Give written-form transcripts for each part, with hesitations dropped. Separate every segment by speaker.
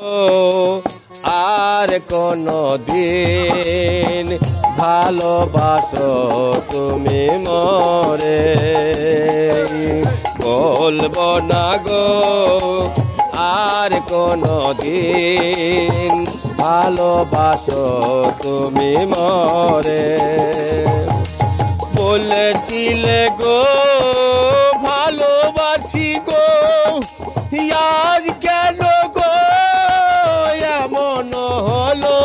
Speaker 1: আর কোনো দিন ভালোবাসো তুমি মরে বলবো না গো আর কোনো দিন ভালোবাসো তুমি মরে বলেছিলে গো ভালোবাসি গো আজ কেন গো এমন হলো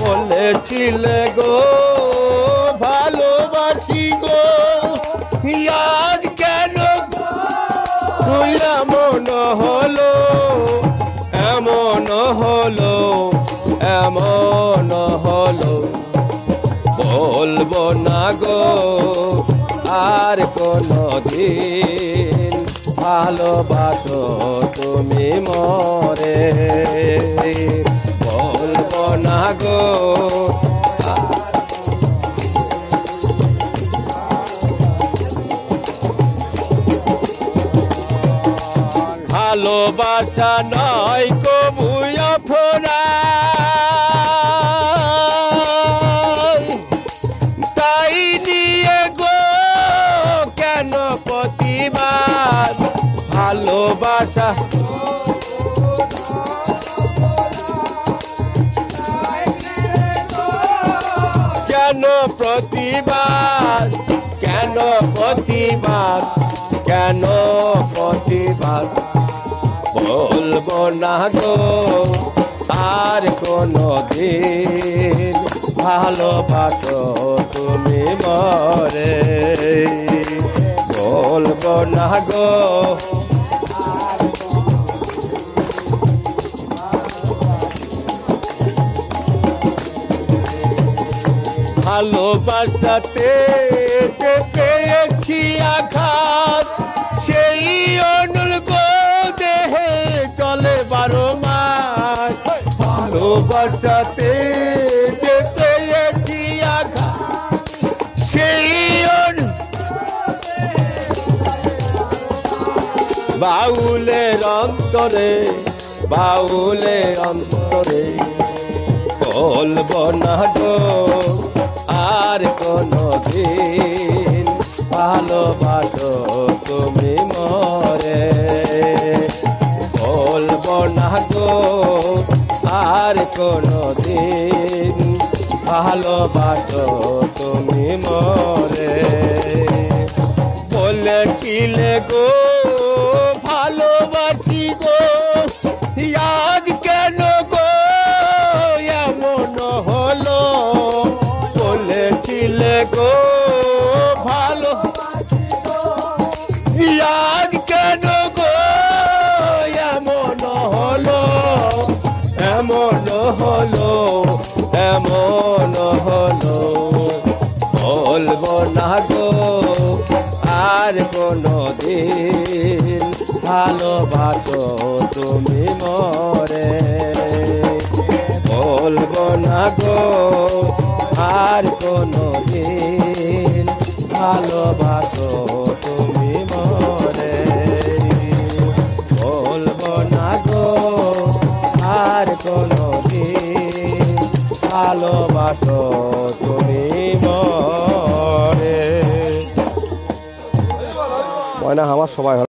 Speaker 1: বলেছিলে গো ভালোবাসি গো আজ কেন এমন হলো এমন হলো এমন হলো বলবো না গো আর কোনো দিন ভালোবাসো তুমি মরে বলবো না গো ভালোবাসা নয় কবু অপরা তাই নিয়ে গো কেন প্রতিবাদ ভালোবাসা কেন প্রতিবাদ কেন প্রতিবাদ কেন প্রতিবাদ বলবো না গো আর কোনো দিন ভালোবাসো তুমি মরে বলবো না গো ভালোবাসাতে পেয়েছি আঘাত সেই অনুল গো দেহে চলে 12 মাস ভালোবাসাতে পেয়েছি আঘাত সেই বাউলের অন্তরে বলবো না গো আর কোনো দিন ভালোবাসো তুমি মরে বলবো না গো আর কোনো দিন ভালোবাসো তুমি মরে বলেছিলে গো ভালোবাসি গো আজ কেন গো এমন হলো বলেছিলে গো ভালো আজ কেন গো এমন হলো এমন হলো এমন হলো বলবো না গো আর কোনো দিন ভালোবাসো তুমি মরে বলবো না গো আর কোনো দিন ভালোবাসো তুমি মরে বলবো না গো আর কোনো দিন ভালোবাসো তুমি মরে ময়না আমার সবাই